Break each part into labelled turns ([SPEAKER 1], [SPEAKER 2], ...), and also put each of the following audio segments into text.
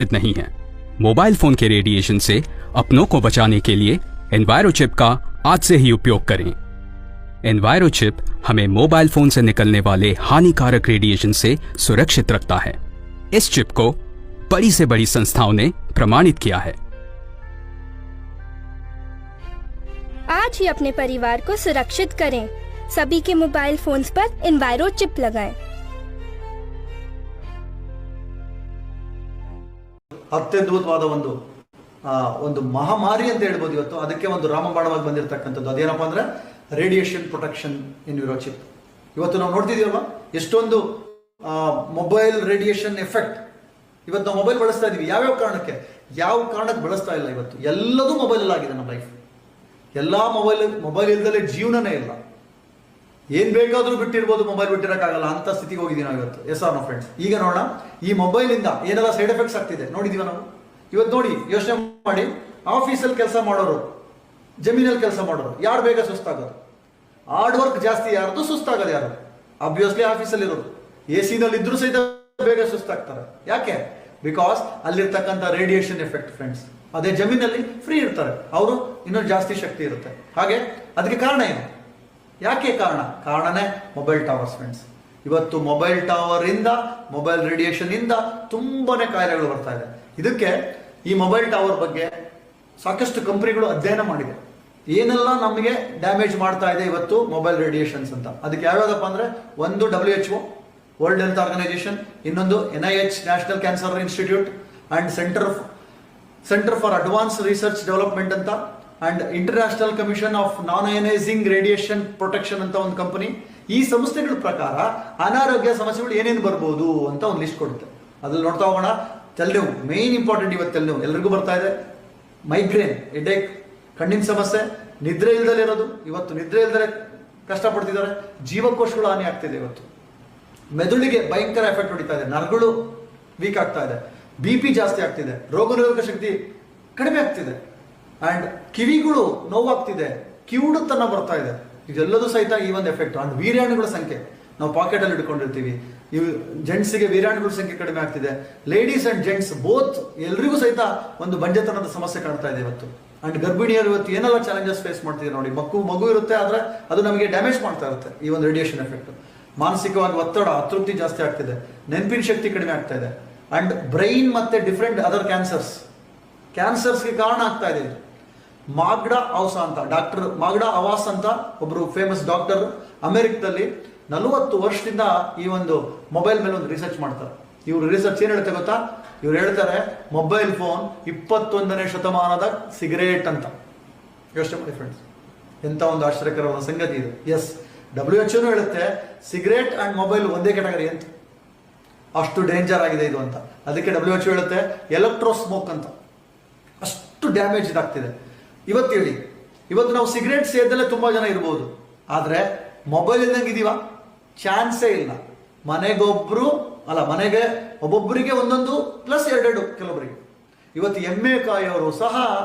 [SPEAKER 1] नहीं है। Mobile phone के रेडिएशन से अपनों को बचाने के लिए एनवायरोचिप का आज से ही उपयोग करें। एनवायरोचिप हमें मोबाइल फोन से निकलने वाले हानिकारक रेडिएशन से सुरक्षित रखता है। इस चिप को बड़ी से बड़ी संस्थाओं ने प्रमाणित किया है।
[SPEAKER 2] आज ही अपने परिवार को सुरक्षित करें। सभी के मोबाइल फोन्स पर एनवायरोचिप लगाएं।
[SPEAKER 3] ಅತ್ಯದ್ಭುತವಾದ ಒಂದು ಮಹಾಮಾರಿ ಅಂತ ಹೇಳ್ಬೋದು ಇವತ್ತು. ಅದಕ್ಕೆ ಒಂದು ರಾಮಬಾಣವಾಗಿ ಬಂದಿರತಕ್ಕಂಥದ್ದು ಅದೇನಪ್ಪ ಅಂದ್ರೆ ರೇಡಿಯೇಷನ್ ಪ್ರೊಟೆಕ್ಷನ್ ಎನ್ವಿರೋಚಿಪ್. ಇವತ್ತು ನಾವು ನೋಡ್ತಿದೀವಲ್ವಾ ಎಷ್ಟೊಂದು ಮೊಬೈಲ್ ರೇಡಿಯೇಷನ್ ಎಫೆಕ್ಟ್. ಇವತ್ತು ನಾವು ಮೊಬೈಲ್ ಬಳಸ್ತಾ ಇದೀವಿ ಯಾವ ಕಾರಣಕ್ಕೆ ಬಳಸ್ತಾ ಇಲ್ಲ. ಇವತ್ತು ಎಲ್ಲದೂ ಮೊಬೈಲ್ ಆಗಿದೆ. ನಮ್ಮ ಲೈಫ್ ಎಲ್ಲ ಮೊಬೈಲ್ ಇಲ್ದಲೇ ಜೀವನನೇ ಇಲ್ಲ. ಏನ್ ಬೇಕಾದ್ರೂ ಬಿಟ್ಟಿರ್ಬೋದು, ಮೊಬೈಲ್ ಬಿಟ್ಟಿರಕ್ಕಾಗಲ್ಲ ಅಂತ ಸ್ಥಿತಿಗೆ ಹೋಗಿದ್ದೀವಿ ನಾವು ಇವತ್ತು. Yes or no friends? ಈಗ ನೋಡೋಣ ಈ ಮೊಬೈಲ್ ಇಂದ ಏನೆಲ್ಲ ಸೈಡ್ ಎಫೆಕ್ಟ್ಸ್ ಆಗ್ತಿದೆ ನೋಡಿದೀವ ನಾವು. ಇವತ್ತು ನೋಡಿ, ಯೋಚನೆ ಮಾಡಿ, ಆಫೀಸಲ್ಲಿ ಕೆಲಸ ಮಾಡೋರು, ಜಮೀನಲ್ಲಿ ಕೆಲಸ ಮಾಡೋರು ಯಾರು ಬೇಗ ಸುಸ್ತಾಗೋದು? ಹಾರ್ಡ್ ವರ್ಕ್ ಜಾಸ್ತಿ ಯಾರ್ದು, ಸುಸ್ತಾಗೋದು ಯಾರು? ಆಬ್ವಿಯಸ್ಲಿ ಆಫೀಸಲ್ಲಿ ಇರೋರು. AC ನಲ್ಲಿ ಇದ್ರೂ ಸಹಿತ ಬೇಗ ಸುಸ್ತಾಗ್ತಾರೆ. ಯಾಕೆ? ಬಿಕಾಸ್ ಅಲ್ಲಿರ್ತಕ್ಕಂಥ ರೇಡಿಯೇಷನ್ ಎಫೆಕ್ಟ್ ಫ್ರೆಂಡ್ಸ್. ಅದೇ ಜಮೀನಲ್ಲಿ ಫ್ರೀ ಇರ್ತಾರೆ, ಅವರು ಇನ್ನೂ ಜಾಸ್ತಿ ಶಕ್ತಿ ಇರುತ್ತೆ. ಹಾಗೆ ಅದಕ್ಕೆ ಕಾರಣ ಏನು? ಯಾಕೆ ಕಾರಣನೇ ಮೊಬೈಲ್ ಟವರ್ಸ್ ಫ್ರೆಂಡ್ಸ್. ಇವತ್ತು ಮೊಬೈಲ್ ಟವರ್ ಇಂದ, ಮೊಬೈಲ್ ರೇಡಿಯೇಷನ್ ಇಂದ ತುಂಬಾನೇ ಕಾಯಿಲೆಗಳು ಬರ್ತಾ ಇದೆ. ಇದಕ್ಕೆ ಈ ಮೊಬೈಲ್ ಟವರ್ ಬಗ್ಗೆ ಸಾಕಷ್ಟು ಕಂಪನಿಗಳು ಅಧ್ಯಯನ ಮಾಡಿದೆ. ಏನೆಲ್ಲ ನಮಗೆ ಡ್ಯಾಮೇಜ್ ಮಾಡ್ತಾ ಇದೆ ಇವತ್ತು ಮೊಬೈಲ್ ರೇಡಿಯೇಷನ್ಸ್ ಅಂತ. ಅದಕ್ಕೆ ಯಾವ್ಯಾವುದಪ್ಪ ಅಂದ್ರೆ, ಒಂದು WHO ವರ್ಲ್ಡ್ ಹೆಲ್ತ್ ಆರ್ಗನೈಸೇಷನ್, ಇನ್ನೊಂದು NIH National Cancer Institute and Centre for Advance Research Development ಅಂತ, and International Commission of Non Ionising Radiation Protection ಅಂತ ಒಂದು ಕಂಪನಿ. ಈ ಸಂಸ್ಥೆಗಳ ಪ್ರಕಾರ ಅನಾರೋಗ್ಯ ಸಮಸ್ಯೆಗಳು ಏನೇನು ಬರ್ಬೋದು ಅಂತ ಒಂದು ಲಿಸ್ಟ್ ಕೊಡುತ್ತೆ. ಅದ್ರಲ್ಲಿ ನೋಡ್ತಾ ಹೋಗೋಣ. ತಲೆನೋವು ಮೇನ್ ಇಂಪಾರ್ಟೆಂಟ್. ಇವತ್ತು ತಲೆನೋವು ಎಲ್ರಿಗೂ ಬರ್ತಾ ಇದೆ. ಮೈಗ್ರೇನ್, ಹೆಡೇಕ್, ಕಣ್ಣಿನ ಸಮಸ್ಯೆ, ನಿದ್ರೆ ಇಲ್ದಲೇ ಇರೋದು. ಇವತ್ತು ನಿದ್ರೆ ಇಲ್ದಲೇ ಕಷ್ಟಪಡ್ತಿದ್ದಾರೆ. ಜೀವಕೋಶಗಳು ಹಾನಿ ಆಗ್ತಿದೆ. ಇವತ್ತು ಮೆದುಳಿಗೆ ಭಯಂಕರ ಎಫೆಕ್ಟ್ ಹೊಡಿತಾ ಇದೆ. ನರಗಳು ವೀಕ್ ಆಗ್ತಾ ಇದೆ. BP ಜಾಸ್ತಿ ಆಗ್ತಿದೆ. ರೋಗ ನಿರೋಧಕ ಶಕ್ತಿ ಕಡಿಮೆ ಆಗ್ತಿದೆ. ಅಂಡ್ ಕಿವಿಗಳು ನೋವಾಗ್ತಿದೆ. ಕಿವುಡುತನ ಬರ್ತಾ ಇದೆ. ಇದೆಲ್ಲದೂ ಸಹಿತ ಈ ಒಂದು ಎಫೆಕ್ಟ್. ಅಂಡ್ ವೀರ್ಯಾಣುಗಳ ಸಂಖ್ಯೆ ನಾವು ಪಾಕೆಟ್ ಅಲ್ಲಿ ಇಟ್ಕೊಂಡಿರ್ತೀವಿ. ಇವು ಜೆಂಟ್ಸ್ಗೆ ವೀರ್ಯಾಣುಗಳ ಸಂಖ್ಯೆ ಕಡಿಮೆ ಆಗ್ತಿದೆ. ಲೇಡೀಸ್ ಅಂಡ್ ಜೆಂಟ್ಸ್ ಬೋತ್ ಎಲ್ರಿಗೂ ಸಹಿತ ಒಂದು ಬಂಜೆತನದ ಸಮಸ್ಯೆ ಕಾಣ್ತಾ ಇದೆ ಇವತ್ತು. ಅಂಡ್ ಗರ್ಭಿಣಿಯರು ಇವತ್ತು ಏನೆಲ್ಲ ಚಾಲೆಂಜಸ್ ಫೇಸ್ ಮಾಡ್ತಿದೆ ನೋಡಿ. ಮಗು ಇರುತ್ತೆ, ಆದ್ರೆ ಅದು ನಮಗೆ ಡ್ಯಾಮೇಜ್ ಮಾಡ್ತಾ ಇರುತ್ತೆ ಈ ಒಂದು ರೇಡಿಯೇಷನ್ ಎಫೆಕ್ಟ್. ಮಾನಸಿಕವಾಗಿ ಒತ್ತಡ, ಅತೃಪ್ತಿ ಜಾಸ್ತಿ ಆಗ್ತಿದೆ. ನೆನಪಿನ ಶಕ್ತಿ ಕಡಿಮೆ ಆಗ್ತಾ ಇದೆ. ಅಂಡ್ ಬ್ರೈನ್ ಮತ್ತೆ ಡಿಫ್ರೆಂಟ್ ಅದರ್ ಕ್ಯಾನ್ಸರ್ಸ್ಗೆ ಕಾರಣ ಆಗ್ತಾ ಇದೆ. ಮಾಗ್ಡಾ ಅವಾಸ್ ಅಂತ ಒಬ್ರು ಫೇಮಸ್ ಡಾಕ್ಟರ್ ಅಮೆರಿಕದಲ್ಲಿ 40 ವರ್ಷದಿಂದ ಈ ಒಂದು ಮೊಬೈಲ್ ಮೇಲೆ ಒಂದು ರಿಸರ್ಚ್ ಮಾಡ್ತಾರೆ. ಇವ್ರು ರಿಸರ್ಚ್ ಏನ್ ಹೇಳ್ತಾರೆ ಗೊತ್ತಾ? ಇವ್ರು ಹೇಳ್ತಾರೆ ಮೊಬೈಲ್ ಫೋನ್ 21ನೇ ಶತಮಾನದ ಸಿಗರೇಟ್ ಅಂತ. ಯೋಚನೆ ಮಾಡಿ ಫ್ರೆಂಡ್ಸ್, ಎಂತ ಒಂದು ಆಶ್ಚರ್ಯಕರವಾದ ಸಂಗತಿ ಇದು. ಎಸ್, WHO ಹೇಳುತ್ತೆ ಸಿಗರೇಟ್ ಅಂಡ್ ಮೊಬೈಲ್ ಒಂದೇ ಕ್ಯಾಟಗರಿ ಅಂತ. ಅಷ್ಟು ಡೇಂಜರ್ ಆಗಿದೆ ಇದು ಅಂತ. ಅದಕ್ಕೆ WHO ಹೇಳುತ್ತೆ ಎಲೆಕ್ಟ್ರೋ ಸ್ಮೋಕ್ ಅಂತ. ಅಷ್ಟು ಡ್ಯಾಮೇಜ್ ಇದಾಗ್ತಿದೆ. ಇವತ್ತು ನಾವು ಸಿಗರೇಟ್ ಸೇದಲ್ಲೇ ತುಂಬಾ ಜನ ಇರ್ಬೋದು, ಆದ್ರೆ ಮೊಬೈಲ್ ಇಲ್ದಂಗೆ ಇದೀವ? ಚಾನ್ಸೇ ಇಲ್ಲ. ಮನೆಗೆ ಒಬ್ಬೊಬ್ಬರಿಗೆ ಒಂದೊಂದು ಪ್ಲಸ್ 2 ಕೆಲವೊಬ್ಬರಿಗೆ. ಇವತ್ತು ಎಮ್ಮೆ ಕಾಯೋರು ಸಹ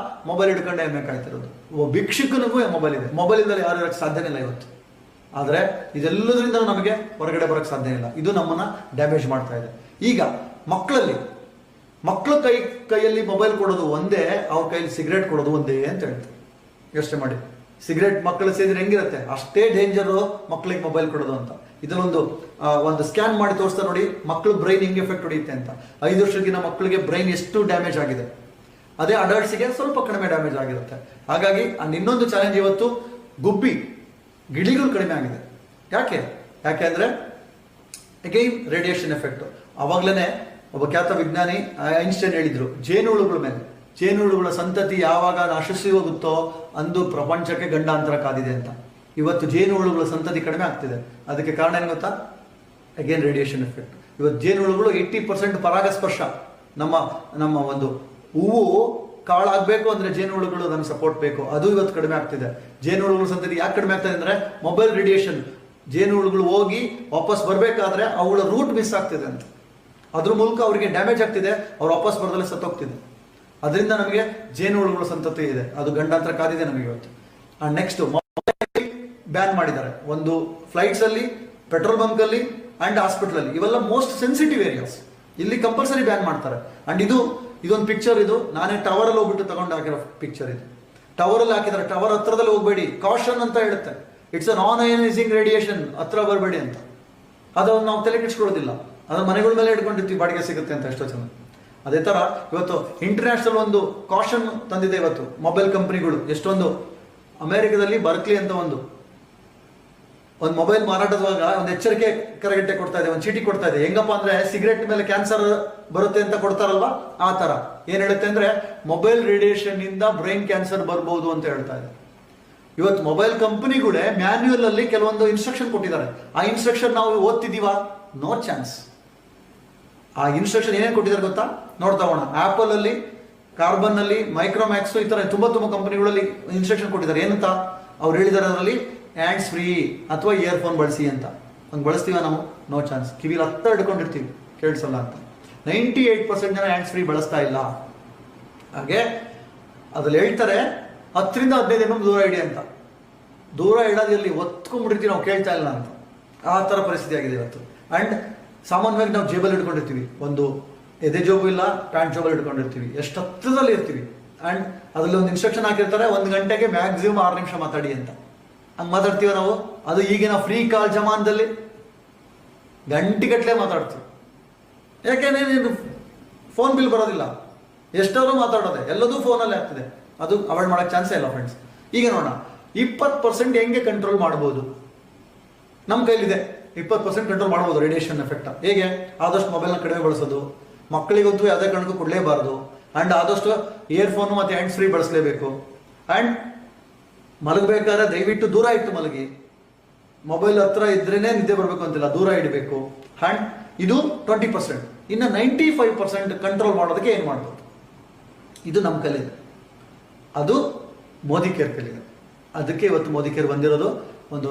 [SPEAKER 3] ಮೊಬೈಲ್ ಹಿಡ್ಕೊಂಡೆ ಎಮ್ಮೆ ಕಾಯ್ತಿರೋದು. ಭಿಕ್ಷುಕನಿಗೂ ಮೊಬೈಲ್ ಇದೆ. ಮೊಬೈಲ್ ಇದ್ದಲ್ಲಿ ಯಾರು ಇರಕ್ಕೆ ಸಾಧ್ಯನೇ ಇಲ್ಲ ಇವತ್ತು. ಆದ್ರೆ ಇದೆಲ್ಲದರಿಂದ ನಮಗೆ ಹೊರಗಡೆ ಬರಕ್ಕೆ ಸಾಧ್ಯ ಇಲ್ಲ. ಇದು ನಮ್ಮನ್ನ ಡ್ಯಾಮೇಜ್ ಮಾಡ್ತಾ ಇದೆ. ಈಗ ಮಕ್ಕಳ ಕೈಯಲ್ಲಿ ಮೊಬೈಲ್ ಕೊಡೋದು ಒಂದೇ, ಅವ್ರ ಕೈಯಲ್ಲಿ ಸಿಗರೇಟ್ ಕೊಡೋದು ಒಂದೇ ಅಂತ ಹೇಳ್ತಾರೆ. ಯೋಚನೆ ಮಾಡಿ, ಸಿಗರೇಟ್ ಮಕ್ಕಳು ಸೇರಿದ್ರೆ ಹೆಂಗಿರುತ್ತೆ, ಅಷ್ಟೇ ಡೇಂಜರು ಮಕ್ಕಳಿಗೆ ಮೊಬೈಲ್ ಕೊಡೋದು ಅಂತ. ಇದನ್ನೊಂದು ಸ್ಕ್ಯಾನ್ ಮಾಡಿ ತೋರಿಸ್ತಾ ನೋಡಿ, ಮಕ್ಕಳು ಬ್ರೈನ್ ಹಿಂಗೆ ಎಫೆಕ್ಟ್ ಹೊಡೆಯುತ್ತೆ ಅಂತ. 5 ವರ್ಷಕ್ಕಿಂತ ಮಕ್ಕಳಿಗೆ ಬ್ರೈನ್ ಎಷ್ಟು ಡ್ಯಾಮೇಜ್ ಆಗಿದೆ, ಅದೇ ಅಡಲ್ಟ್ಸ್ಗೆ ಸ್ವಲ್ಪ ಕಡಿಮೆ ಡ್ಯಾಮೇಜ್ ಆಗಿರುತ್ತೆ. ಹಾಗಾಗಿ ಇನ್ನೊಂದು ಚಾಲೆಂಜ್ ಇವತ್ತು, ಗಿಳಿಗಳು ಕಡಿಮೆ ಆಗಿದೆ. ಯಾಕೆ ಅಂದ್ರೆ ಅಗೈನ್ ರೇಡಿಯೇಷನ್ ಎಫೆಕ್ಟ್. ಅವಾಗ್ಲೇನೆ ಒಬ್ಬ ಖ್ಯಾತ ವಿಜ್ಞಾನಿ ಐನ್ಸ್ಟೈನ್ ಹೇಳಿದ್ರು, ಜೇನುಹುಳುಗಳ ಸಂತತಿ ಯಾವಾಗ ನಶಿಸಿ ಹೋಗುತ್ತೋ ಅಂದು ಪ್ರಪಂಚಕ್ಕೆ ಗಂಡಾಂತರ ಕಾದಿದೆ ಅಂತ. ಇವತ್ತು ಜೇನುಹುಳುಗಳ ಸಂತತಿ ಕಡಿಮೆ ಆಗ್ತಿದೆ. ಅದಕ್ಕೆ ಕಾರಣ ಏನು ಗೊತ್ತಾ? Again radiation effect. ಇವತ್ತು ಜೇನುಹುಳುಗಳು 80% ಪರಾಗಸ್ಪರ್ಶ. ನಮ್ಮ ಒಂದು ಹೂವು ಕಾಳಾಗಬೇಕು ಅಂದ್ರೆ ಜೇನುಹುಳುಗಳು ನಮ್ಗೆ ಸಪೋರ್ಟ್ ಬೇಕು. ಅದು ಇವತ್ತು ಕಡಿಮೆ ಆಗ್ತಿದೆ. ಜೇನುಹುಳುಗಳ ಸಂತತಿ ಯಾಕೆ ಕಡಿಮೆ ಆಗ್ತದೆ ಅಂದ್ರೆ ಮೊಬೈಲ್ ರೇಡಿಯೇಷನ್. ಜೇನುಹುಳುಗಳು ಹೋಗಿ ವಾಪಸ್ ಬರ್ಬೇಕಾದ್ರೆ ಅವಳ ರೂಟ್ ಮಿಸ್ ಆಗ್ತಿದೆ ಅಂತ. ಅದ್ರ ಮೂಲಕ ಅವರಿಗೆ ಡ್ಯಾಮೇಜ್ ಆಗ್ತಿದೆ. ಅವ್ರು ವಾಪಸ್ ಬರದಲ್ಲೇ ಸತ್ತೋಗ್ತಿದೆ. ಅದರಿಂದ ನಮಗೆ ಜೇನುಹುಳುಗಳ ಸಂತತಿ ಇದೆ. ಅದು ಗಂಡಾಂತರ ಕಾದಿದೆ ನಮಗೆ ಇವತ್ತು. ನೆಕ್ಸ್ಟ್, ಮೊಬೈಲ್ ಬ್ಯಾನ್ ಮಾಡಿದ್ದಾರೆ. ಒಂದು ಫ್ಲೈಟ್ಸ್ ಅಲ್ಲಿ, ಪೆಟ್ರೋಲ್ ಬಂಕ್ ಅಲ್ಲಿ ಅಂಡ್ ಹಾಸ್ಪಿಟಲ್ ಅಲ್ಲಿ. ಇವೆಲ್ಲ ಮೋಸ್ಟ್ ಸೆನ್ಸಿಟಿವ್ ಏರಿಯಾಸ್. ಇಲ್ಲಿ ಕಂಪಲ್ಸರಿ ಬ್ಯಾನ್ ಮಾಡ್ತಾರೆ. ಅಂಡ್ ಇದು ಇದೊಂದು ಪಿಕ್ಚರ್, ಇದು ನಾನೇ ಟವರಲ್ಲಿ ಹೋಗ್ಬಿಟ್ಟು ತಗೊಂಡು ಹಾಕಿರೋ ಪಿಕ್ಚರ್ ಇದು. ಟವರಲ್ಲಿ ಹಾಕಿದ್ರೆ ಟವರ್ ಹತ್ರದಲ್ಲಿ ಹೋಗ್ಬೇಡಿ, ಕಾಷನ್ ಅಂತ ಹೇಳುತ್ತೆ. It's a non Ionising radiation, ಹತ್ರ ಬರಬೇಡಿ ಅಂತ. ಅದನ್ನು ನಾವು ತಲೆ ಕೆಡಿಸ್ಕೊಳ್ಳೋದಿಲ್ಲ, ಅದನ್ನ ಮನೆಗಳ ಮೇಲೆ ಇಟ್ಕೊಂಡಿರ್ತೀವಿ, ಬಾಡಿಗೆ ಸಿಗುತ್ತೆ ಅಂತ ಎಷ್ಟೋ ಜನ. ಅದೇ ತರ ಇವತ್ತು ಇಂಟರ್ನ್ಯಾಷನಲ್ ಒಂದು ಕಾಷನ್ ತಂದಿದೆ ಇವತ್ತು ಮೊಬೈಲ್ ಕಂಪನಿಗಳು. ಎಷ್ಟೊಂದು ಅಮೆರಿಕದಲ್ಲಿ ಬರ್ಕ್ಲಿ ಅಂತ ಒಂದು ಮೊಬೈಲ್ ಮಾರಾಟದವಾಗ ಒಂದು ಎಚ್ಚರಿಕೆ ಕರೆಗಟ್ಟೆ ಕೊಡ್ತಾ ಇದೆ, ಒಂದು ಚೀಟಿ ಕೊಡ್ತಾ ಇದೆ. ಹೆಂಗಪ್ಪ ಅಂದ್ರೆ ಸಿಗರೆಟ್ ಮೇಲೆ ಕ್ಯಾನ್ಸರ್ ಬರುತ್ತೆ ಅಂತ ಕೊಡ್ತಾರಲ್ವಾ, ಆ ತರ ಏನ್ ಹೇಳುತ್ತೆ ಅಂದ್ರೆ ಮೊಬೈಲ್ ರೇಡಿಯೇಷನ್ ಇಂದ ಬ್ರೈನ್ ಕ್ಯಾನ್ಸರ್ ಬರ್ಬೋದು ಅಂತ ಹೇಳ್ತಾ ಇದೆ. ಇವತ್ತು ಮೊಬೈಲ್ ಕಂಪನಿಗಳೇ ಮ್ಯಾನ್ಯುಯಲ್ ಅಲ್ಲಿ ಕೆಲವೊಂದು ಇನ್ಸ್ಟ್ರಕ್ಷನ್ ಕೊಟ್ಟಿದ್ದಾರೆ. ಆ ಇನ್ಸ್ಟ್ರಕ್ಷನ್ ನಾವು ಓದ್ತಿದೀವ? No chance. ಆ ಇನ್ಸ್ಟ್ರಕ್ಷನ್ ಏನೇನು ಕೊಟ್ಟಿದ್ದಾರೆ ಗೊತ್ತಾ? ನೋಡ್ತಾ ಹೋಗೋಣ. ಆಪಲ್ ಅಲ್ಲಿ, ಕಾರ್ಬನ್ ಅಲ್ಲಿ, ಮೈಕ್ರೋಮ್ಯಾಕ್ಸ್, ಈ ತರ ತುಂಬಾ ಕಂಪನಿಗಳಲ್ಲಿ ಇನ್ಸ್ಟ್ರಕ್ಷನ್ ಕೊಟ್ಟಿದ್ದಾರೆ. ಏನಂತ ಅವ್ರು ಹೇಳಿದ್ದಾರೆ ಅದರಲ್ಲಿ? ಹ್ಯಾಂಡ್ಸ್ ಫ್ರೀ ಅಥವಾ ಇಯರ್ಫೋನ್ ಬಳಸಿ ಅಂತ. ಹಂಗೆ ಬಳಸ್ತೀವ ನಾವು? No chance. ಕಿವಿಲಿ ಹತ್ತ ಹಿಡ್ಕೊಂಡಿರ್ತೀವಿ, ಕೇಳಿಸಲ್ಲ ಅಂತ. 98% ಜನ ಹ್ಯಾಂಡ್ಸ್ ಫ್ರೀ ಬಳಸ್ತಾ ಇಲ್ಲ. ಹಾಗೆ ಅದ್ರಲ್ಲಿ ಹೇಳ್ತಾರೆ 10-15 mm ದೂರ ಇಡಿ ಅಂತ. ದೂರ ಇಡೋದಿರಲಿ, ಒತ್ಕೊಂಡ್ಬಿಟ್ಟಿರ್ತೀವಿ ನಾವು, ಕೇಳ್ತಾ ಇಲ್ಲ ಅಂತ. ಆ ಥರ ಪರಿಸ್ಥಿತಿ ಆಗಿದೆ ಇವತ್ತು. ಆ್ಯಂಡ್ ಸಾಮಾನ್ಯವಾಗಿ ನಾವು ಜೇಬಲ್ಲಿ ಇಟ್ಕೊಂಡಿರ್ತೀವಿ, ಒಂದು ಎದೆ ಜೋಬು ಇಲ್ಲ, ಪ್ಯಾಂಟ್ ಜೋಬಲ್ಲಿ ಇಟ್ಕೊಂಡಿರ್ತೀವಿ, ಎಷ್ಟು ಹತ್ರದಲ್ಲಿ ಇರ್ತೀವಿ. ಆ್ಯಂಡ್ ಅದರಲ್ಲಿ ಒಂದು ಇನ್ಸ್ಟ್ರಕ್ಷನ್ ಹಾಕಿರ್ತಾರೆ, 1 ಗಂಟೆಗೆ ಮ್ಯಾಕ್ಸಿಮಮ್ 6 ನಿಮಿಷ ಮಾತಾಡಿ ಅಂತ. ಹಂಗೆ ಮಾತಾಡ್ತೀವ ನಾವು? ಅದು ಈಗಿನ ಫ್ರೀ ಕಾಲ್ ಜಮಾನದಲ್ಲಿ ಗಂಟೆಗಟ್ಟಲೆ ಮಾತಾಡ್ತೀವಿ. ಯಾಕೆಂದ್ರೆ ನೀನು ಫೋನ್ ಬಿಲ್ ಬರೋದಿಲ್ಲ, ಎಷ್ಟಾದ್ರೂ ಮಾತಾಡೋದೆ, ಎಲ್ಲದೂ ಫೋನಲ್ಲಿ ಆಗ್ತದೆ. ಅದು ಅವಾಯ್ಡ್ ಮಾಡೋಕ್ಕೆ ಚಾನ್ಸೇ ಇಲ್ಲ ಫ್ರೆಂಡ್ಸ್. ಈಗ ನೋಡೋಣ, 20% ಹೆಂಗೆ ಕಂಟ್ರೋಲ್ ಮಾಡ್ಬೋದು? ನಮ್ಮ ಕೈಲಿದೆ. 20% ಕಂಟ್ರೋಲ್ ಮಾಡ್ಬೋದು ರೇಡಿಯೇಷನ್ ಎಫೆಕ್ಟ್. ಹೇಗೆ? ಆದಷ್ಟು ಮೊಬೈಲ್ನ ಕಡಿಮೆ ಬಳಸೋದು, ಮಕ್ಕಳಿಗಂತೂ ಯಾವುದೇ ಕಾರಣಕ್ಕೂ ಕೊಡಲೇಬಾರ್ದು. ಆ್ಯಂಡ್ ಆದಷ್ಟು ಇಯರ್ಫೋನು ಮತ್ತು ಹ್ಯಾಂಡ್ಸ್ ಫ್ರೀ ಬಳಸಲೇಬೇಕು. ಆ್ಯಂಡ್ ಮಲಗಬೇಕಾದ್ರೆ ದಯವಿಟ್ಟು ದೂರ ಇಟ್ಟು ಮಲಗಿ. ಮೊಬೈಲ್ ಹತ್ರ ಇದ್ರೇನೆ ನಿದ್ದೆ ಬರಬೇಕು ಅಂತಿಲ್ಲ, ದೂರ ಇಡಬೇಕು. ಆ್ಯಂಡ್ ಇದು 20%. ಇನ್ನು 95% ಕಂಟ್ರೋಲ್ ಮಾಡೋದಕ್ಕೆ ಏನು ಮಾಡ್ಬೋದು? ಇದು ನಮ್ಮ ಕೈಲಿದೆ, ಅದು ಮೋದಿ ಕೇರ್ ಕೈಲಿದೆ. ಅದಕ್ಕೆ ಇವತ್ತು ಮೋದಿ ಕೇರ್ ಬಂದಿರೋದು ಒಂದು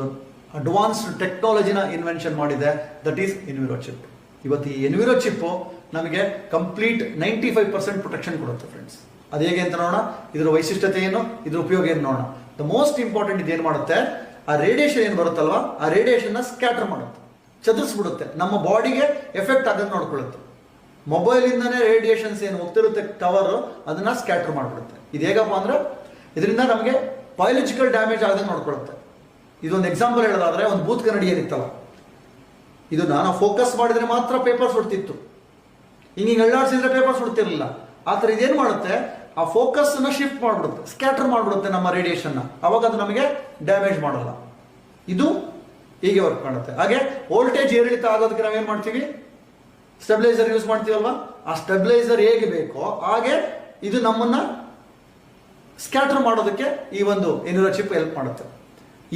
[SPEAKER 3] ಅಡ್ವಾನ್ಸ್ಡ್ ಟೆಕ್ನಾಲಜಿನ ಇನ್ವೆನ್ಷನ್ ಮಾಡಿದೆ, ದಟ್ ಈಸ್ ಎನ್ವಿರೋ ಚಿಪ್. ಇವತ್ತು ಈ ಎನ್ವಿರೋ ಚಿಪ್ಪು ನಮಗೆ ಕಂಪ್ಲೀಟ್ 95% ಪ್ರೊಟೆಕ್ಷನ್ ಕೊಡುತ್ತೆ ಫ್ರೆಂಡ್ಸ್. ಅದು ಹೇಗೆ ಅಂತ ನೋಡೋಣ. ಇದರ ವೈಶಿಷ್ಟ್ಯತೆ ಏನು, ಇದ್ರ ಉಪಯೋಗ ಏನು ನೋಡೋಣ. ದ ಮೋಸ್ಟ್ ಇಂಪಾರ್ಟೆಂಟ್ ಇದೇನು ಮಾಡುತ್ತೆ, ಆ ರೇಡಿಯೇಷನ್ ಏನು ಬರುತ್ತಲ್ವಾ, ಆ ರೇಡಿಯೇಷನ್ನ ಸ್ಕ್ಯಾಟರ್ ಮಾಡುತ್ತೆ, ಚದುರಿಸ್ಬಿಡುತ್ತೆ, ನಮ್ಮ ಬಾಡಿಗೆ ಎಫೆಕ್ಟ್ ಆಗೋದು ನೋಡ್ಕೊಳ್ಳುತ್ತೆ. ಮೊಬೈಲಿಂದನೇ ರೇಡಿಯೇಷನ್ಸ್ ಏನು ಹೋಗ್ತಿರುತ್ತೆ ಟವರ್, ಅದನ್ನ ಸ್ಕ್ಯಾಟರ್ ಮಾಡಿಬಿಡುತ್ತೆ. ಇದು ಹೇಗಪ್ಪ ಅಂದ್ರೆ ಇದರಿಂದ ನಮಗೆ ಬಯಾಲಜಿಕಲ್ ಡ್ಯಾಮೇಜ್ ಆಗದಂಗೆ ನೋಡ್ಕೊಳ್ಳುತ್ತೆ. ಇದೊಂದು ಎಕ್ಸಾಂಪಲ್ ಹೇಳೋದಾದ್ರೆ, ಒಂದು ಬೂತ್ ಕನ್ನಡಿ ಏನಿತ್ತಲ್ಲ, ಇದು ನಾನು ಫೋಕಸ್ ಮಾಡಿದ್ರೆ ಮಾತ್ರ ಪೇಪರ್ ಸುಡ್ತಿತ್ತು, ಹಿಂಗೆ ಅಳ್ಳಾಡ್ಸಿದ್ರೆ ಪೇಪರ್ ಸುಡ್ತಿರ್ಲಿಲ್ಲ. ಆ ಥರ ಇದೇನು ಮಾಡುತ್ತೆ, ಆ ಫೋಕಸ್ನ ಶಿಫ್ಟ್ ಮಾಡಿಬಿಡುತ್ತೆ, ಸ್ಕ್ಯಾಟರ್ ಮಾಡಿಬಿಡುತ್ತೆ ನಮ್ಮ ರೇಡಿಯೇಷನ್ನ. ಅವಾಗ ಅದು ನಮಗೆ ಡ್ಯಾಮೇಜ್ ಮಾಡಲ್ಲ. ಇದು ಹೀಗೆ ವರ್ಕ್ ಮಾಡುತ್ತೆ. ಹಾಗೆ ವೋಲ್ಟೇಜ್ ಏರಿಳಿತ ಆಗೋದಕ್ಕೆ ನಾವೇನು ಮಾಡ್ತೀವಿ? ಸ್ಟೆಬಿಲೈಸರ್ ಯೂಸ್ ಮಾಡ್ತೀವಲ್ವಾ? ಆ ಸ್ಟೆಬಿಲೈಸರ್ ಹೇಗೆ ಬೇಕೋ ಹಾಗೆ ಇದು ನಮ್ಮನ್ನ ಸ್ಕ್ಯಾಟರ್ ಮಾಡೋದಕ್ಕೆ ಈ ಒಂದು ಎನ್ವಿರೋ ಚಿಪ್ ಹೆಲ್ಪ್ ಮಾಡುತ್ತೆ.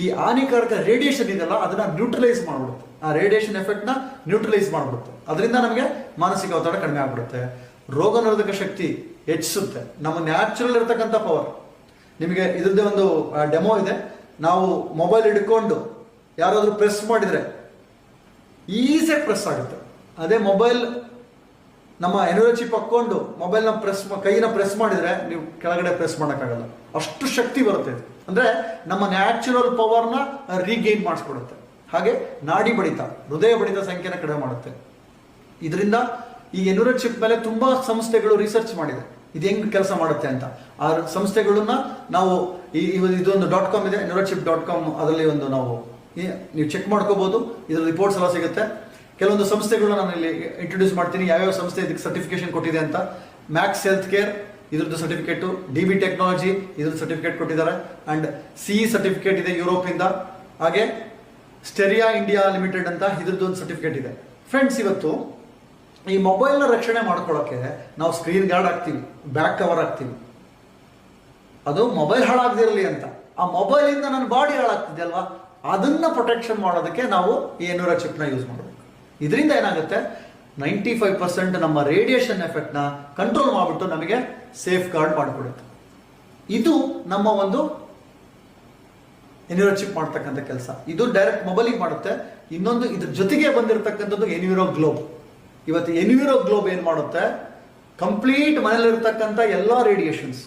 [SPEAKER 3] ಈ ಹಾನಿಕಾರಕ ರೇಡಿಯೇಷನ್ ಇದೆಲ್ಲ ಅದನ್ನ ನ್ಯೂಟ್ರಲೈಸ್ ಮಾಡಿಬಿಡುತ್ತೆ, ಆ ರೇಡಿಯೇಷನ್ ಎಫೆಕ್ಟ್ನ ನ್ಯೂಟ್ರಲೈಸ್ ಮಾಡಿಬಿಡುತ್ತೆ. ಅದರಿಂದ ನಮಗೆ ಮಾನಸಿಕ ಒತ್ತಡ ಕಡಿಮೆ ಆಗ್ಬಿಡುತ್ತೆ, ರೋಗ ನಿರೋಧಕ ಶಕ್ತಿ ಹೆಚ್ಚಿಸುತ್ತೆ, ನಮ್ಮ ನ್ಯಾಚುರಲ್ ಇರತಕ್ಕಂಥ ಪವರ್. ನಿಮಗೆ ಇದ್ರದ್ದೇ ಒಂದು ಡೆಮೋ ಇದೆ. ನಾವು ಮೊಬೈಲ್ ಹಿಡ್ಕೊಂಡು ಯಾರಾದರೂ ಪ್ರೆಸ್ ಮಾಡಿದರೆ ಈಸಿಯಾಗಿ ಪ್ರೆಸ್ ಆಗುತ್ತೆ. ಅದೇ ಮೊಬೈಲ್ ನಮ್ಮ ಎನ್ವಿರೋ ಚಿಪ್ ಹಾಕ್ಕೊಂಡು ಮೊಬೈಲ್ನ ಕೈನ ಪ್ರೆಸ್ ಮಾಡಿದರೆ ನೀವು ಕೆಳಗಡೆ ಪ್ರೆಸ್ ಮಾಡೋಕ್ಕಾಗಲ್ಲ, ಅಷ್ಟು ಶಕ್ತಿ ಬರುತ್ತೆ ಇದು. ಅಂದರೆ ನಮ್ಮ ನ್ಯಾಚುರಲ್ ಪವರ್ನ ರೀಗೇನ್ ಮಾಡಿಸ್ಕೊಡುತ್ತೆ. ಹಾಗೆ ನಾಡಿ ಬಡಿತ, ಹೃದಯ ಬಡಿತ ಸಂಖ್ಯೆನ ಕಡಿಮೆ ಮಾಡುತ್ತೆ. ಇದರಿಂದ ಈ ಎನ್ವಿರೋ ಚಿಪ್ ಮೇಲೆ ತುಂಬ ಸಂಸ್ಥೆಗಳು ರಿಸರ್ಚ್ ಮಾಡಿದೆ, ಇದು ಹೆಂಗೆ ಕೆಲಸ ಮಾಡುತ್ತೆ ಅಂತ. ಆ ಸಂಸ್ಥೆಗಳನ್ನ ನಾವು ಇದೊಂದು .com ಇದೆ, neurochip.com. ಅದರಲ್ಲಿ ಒಂದು ನೀವು ಚೆಕ್ ಮಾಡ್ಕೋಬಹುದು, ಇದರ ರಿಪೋರ್ಟ್ಸ್ ಎಲ್ಲ ಸಿಗುತ್ತೆ. ಕೆಲವೊಂದು ಸಂಸ್ಥೆಗಳನ್ನ ನಾನು ಇಲ್ಲಿ ಇಂಟ್ರೊಡ್ಯೂಸ್ ಮಾಡ್ತೀನಿ, ಯಾವ್ಯಾವ ಸಂಸ್ಥೆ ಇದಕ್ಕೆ ಸರ್ಟಿಫಿಕೇಶನ್ ಕೊಟ್ಟಿದೆ ಅಂತ. ಮ್ಯಾಕ್ಸ್ ಹೆಲ್ತ್ ಕೇರ್ ಇದ್ರದ್ದು ಸರ್ಟಿಫಿಕೇಟು, DB ಟೆಕ್ನಾಲಜಿ ಇದ್ರದ್ದು ಸರ್ಟಿಫಿಕೇಟ್ ಕೊಟ್ಟಿದ್ದಾರೆ, ಆ್ಯಂಡ್ CE ಸರ್ಟಿಫಿಕೇಟ್ ಇದೆ ಯುರೋಪಿಂದ. ಹಾಗೆ ಸ್ಟೆರಿಯಾ ಇಂಡಿಯಾ ಲಿಮಿಟೆಡ್ ಅಂತ ಇದ್ರದ್ದು ಒಂದು ಸರ್ಟಿಫಿಕೇಟ್ ಇದೆ. ಫ್ರೆಂಡ್ಸ್, ಇವತ್ತು ಈ ಮೊಬೈಲ್ನ ರಕ್ಷಣೆ ಮಾಡ್ಕೊಳ್ಳೋಕೆ ನಾವು ಸ್ಕ್ರೀನ್ ಗಾರ್ಡ್ ಹಾಕ್ತೀವಿ, ಬ್ಯಾಕ್ ಕವರ್ ಹಾಕ್ತೀವಿ, ಅದು ಮೊಬೈಲ್ ಹಾಳಾಗದಿರಲಿ ಅಂತ. ಆ ಮೊಬೈಲಿಂದ ನನ್ನ ಬಾಡಿ ಹಾಳಾಗ್ತಿದೆ ಅಲ್ವಾ, ಅದನ್ನ ಪ್ರೊಟೆಕ್ಷನ್ ಮಾಡೋದಕ್ಕೆ ನಾವು ಈ ಎನ್ವಿರೋ ಚಿಪ್ನ ಯೂಸ್ ಮಾಡಬೇಕು. ಇದರಿಂದ ಏನಾಗುತ್ತೆ, 95% ನಮ್ಮ ರೇಡಿಯೇಷನ್ ಎಫೆಕ್ಟ್ನ ಕಂಟ್ರೋಲ್ ಮಾಡಿಬಿಟ್ಟು ನಮಗೆ ಸೇಫ್ ಗಾರ್ಡ್ ಮಾಡಿಕೊಡುತ್ತೆ. ಇದು ನಮ್ಮ ಒಂದು ಎನ್ವಿರೋ ಚಿಪ್ ಮಾಡ್ತಕ್ಕಂಥ ಕೆಲಸ. ಇದು ಡೈರೆಕ್ಟ್ ಮೊಬೈಲಿಗೆ ಮಾಡುತ್ತೆ. ಇನ್ನೊಂದು ಇದ್ರ ಜೊತೆಗೆ ಬಂದಿರತಕ್ಕಂಥದ್ದು ಎನ್ವಿರೋ ಗ್ಲೋಬ್. ಇವತ್ತು ಎನ್ವಿರೋ ಗ್ಲೋಬ್ ಏನು ಮಾಡುತ್ತೆ, ಕಂಪ್ಲೀಟ್ ಮನೇಲಿರ್ತಕ್ಕಂಥ ಎಲ್ಲ ರೇಡಿಯೇಷನ್ಸ್,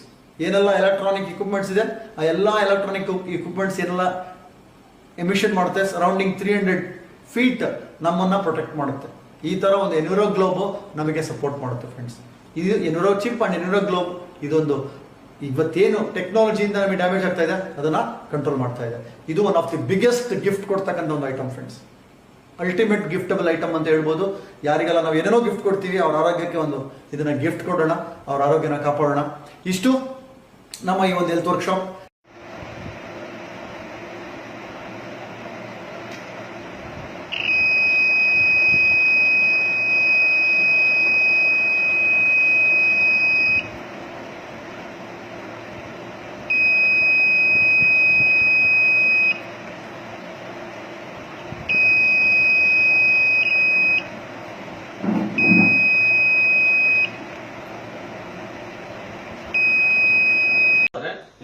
[SPEAKER 3] ಏನೆಲ್ಲ ಎಲೆಕ್ಟ್ರಾನಿಕ್ ಇಕ್ವಿಪ್ಮೆಂಟ್ಸ್ ಇದೆ, ಆ ಎಲ್ಲ ಎಲೆಕ್ಟ್ರಾನಿಕ್ ಇಕ್ವಿಪ್ಮೆಂಟ್ಸ್ ಏನೆಲ್ಲ ಎಮಿಷನ್ ಮಾಡುತ್ತೆ, ಸರೌಂಡಿಂಗ್ 300 ಫೀಟ್ ನಮ್ಮನ್ನ ಪ್ರೊಟೆಕ್ಟ್ ಮಾಡುತ್ತೆ. ಈ ತರ ಒಂದು ಎನ್ವಿರೋ ಗ್ಲೋಬ್ ನಮಗೆ ಸಪೋರ್ಟ್ ಮಾಡುತ್ತೆ ಫ್ರೆಂಡ್ಸ್. ಇದು ಎನ್ವಿರೋ ಚಿಪ್ ಅಂಡ್ ಎನ್ವಿರೋ ಗ್ಲೋಬ್ ಇದೊಂದು ಇವತ್ತೇನು ಟೆಕ್ನಾಲಜಿಯಿಂದ ನಮಗೆ ಡ್ಯಾಮೇಜ್ ಆಗ್ತಾ ಇದೆ ಅದನ್ನ ಕಂಟ್ರೋಲ್ ಮಾಡ್ತಾ ಇದೆ. ಇದು one of the biggest gift ಕೊಡ್ತಕ್ಕಂಥ ಒಂದು ಐಟಮ್ ಫ್ರೆಂಡ್ಸ್. ಅಲ್ಟಿಮೇಟ್ ಗಿಫ್ಟಬಲ್ ಐಟಮ್ ಅಂತ ಹೇಳ್ಬೋದು. ಯಾರಿಗೆಲ್ಲ ನಾವು ಏನೇನೋ ಗಿಫ್ಟ್ ಕೊಡ್ತೀವಿ ಅವ್ರ ಆರೋಗ್ಯಕ್ಕೆ ಒಂದು ಇದನ್ನ ಗಿಫ್ಟ್ ಕೊಡೋಣ, ಅವ್ರ ಆರೋಗ್ಯನ ಕಾಪಾಡೋಣ. ಇಷ್ಟು ನಮ್ಮ ಈ ಒಂದು ಹೆಲ್ತ್ ವರ್ಕ್ಶಾಪ್.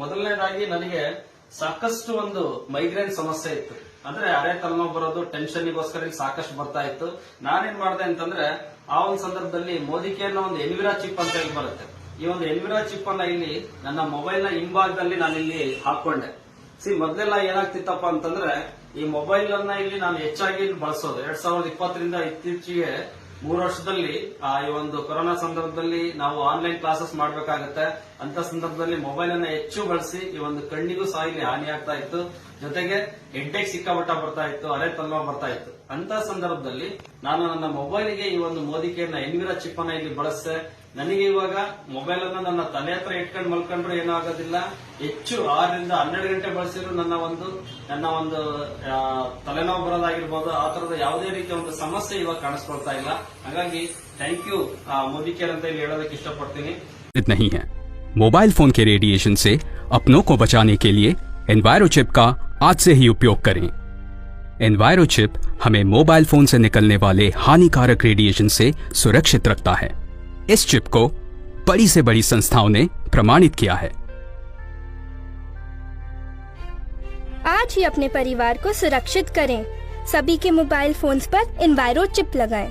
[SPEAKER 4] ಮೊದಲನೇದಾಗಿ ನನಗೆ ಸಾಕಷ್ಟು ಒಂದು ಮೈಗ್ರೇನ್ ಸಮಸ್ಯೆ ಇತ್ತು. ಅಂದ್ರೆ ಅರೆ ತಲೆನೋವು ಬರೋದು, ಟೆನ್ಷನ್ಗೋಸ್ಕರ ಸಾಕಷ್ಟು ಬರ್ತಾ ಇತ್ತು. ನಾನೇನ್ ಮಾಡಿದೆ ಅಂತಂದ್ರೆ ಆ ಒಂದು ಸಂದರ್ಭದಲ್ಲಿ ಮೋದಿ ಕೇರ್ನ ಒಂದು ಎನ್ವಿರಾ ಚಿಪ್ ಅಂತ ಹೇಳಿ ಬರುತ್ತೆ. ಈ ಒಂದು ಎನ್ವಿರಾ ಚಿಪ್ ಅನ್ನ ಇಲ್ಲಿ ನನ್ನ ಮೊಬೈಲ್ ನ ಹಿಂಭಾಗದಲ್ಲಿ ನಾನು ಇಲ್ಲಿ ಹಾಕೊಂಡೆ. ಮೊದಲೆಲ್ಲ ಏನಾಗ್ತಿತ್ತಪ್ಪ ಅಂತಂದ್ರೆ ಈ ಮೊಬೈಲ್ ಅನ್ನ ಇಲ್ಲಿ ನಾನು ಹೆಚ್ಚಾಗಿ ಬಳಸೋದು 2020ರಿಂದ ಇತ್ತೀಚೆಗೆ 3 ವರ್ಷದಲ್ಲಿ ಈ ಒಂದು ಕೊರೋನಾ ಸಂದರ್ಭದಲ್ಲಿ ನಾವು ಆನ್ಲೈನ್ ಕ್ಲಾಸಸ್ ಮಾಡ್ಬೇಕಾಗತ್ತೆ. ಅಂತ ಸಂದರ್ಭದಲ್ಲಿ ಮೊಬೈಲ್ ಅನ್ನ ಹೆಚ್ಚು ಬಳಸಿ ಈ ಒಂದು ಕಣ್ಣಿಗೂ ಸಹ ಇಲ್ಲಿ ಹಾನಿ ಆಗ್ತಾ ಇತ್ತು. ಜೊತೆಗೆ ಹೆಡ್ಡೇಕ್ ಸಿಕ್ಕಾಪಟ್ಟ ಬರ್ತಾ ಇತ್ತು, ಅರೆ ತಲೆನೋವು ಬರ್ತಾ ಇತ್ತು. ಅಂತ ಸಂದರ್ಭದಲ್ಲಿ ನಾನು ನನ್ನ ಮೊಬೈಲ್ಗೆ ಈ ಒಂದು ಮೋದಿ ಕೇರ್ನ ಎನ್ವಿರಾ ಚಿಪ್ ಅನ್ನ ಇಲ್ಲಿ ಬಳಸಿದೆ. ನನಗೆ ಇವಾಗ ಮೊಬೈಲ್ ಅನ್ನ ನನ್ನ ತಲೆ ಹತ್ರ ಇಟ್ಕೊಂಡು ಮಲ್ಕೊಂಡ್ರು ಏನೂ ಆಗೋದಿಲ್ಲ. ಹೆಚ್ಚು 6ರಿಂದ 12 ಗಂಟೆ ಬಳಸಿದ್ರು ನನ್ನ ಒಂದು ತಲೆನೋವು ಬರೋದಾಗಿರ್ಬೋದು, ಆ ತರದ ಯಾವುದೇ ರೀತಿಯ ಒಂದು ಸಮಸ್ಯೆ ಇವಾಗ ಕಾಣಿಸ್ಕೊಳ್ತಾ ಇಲ್ಲ. ಹಾಗಾಗಿ ಥ್ಯಾಂಕ್ ಯು ಮೋದಿ ಕೇರ್ ಅಂತ ಇಲ್ಲಿ ಹೇಳೋದಕ್ಕೆ ಇಷ್ಟಪಡ್ತೀನಿ.
[SPEAKER 1] नहीं है। मोबाइल फोन के रेडिएशन से अपनों को बचाने के लिए एनवायरोचिप का आज से ही उपयोग करें। एनवायरोचिप हमें मोबाइल फोन से निकलने वाले हानिकारक रेडिएशन से सुरक्षित रखता है। इस चिप को बड़ी से बड़ी संस्थाओं ने प्रमाणित किया है।
[SPEAKER 2] आज ही अपने परिवार को सुरक्षित करें। सभी के मोबाइल फोन्स पर एनवायरो चिप लगाएं।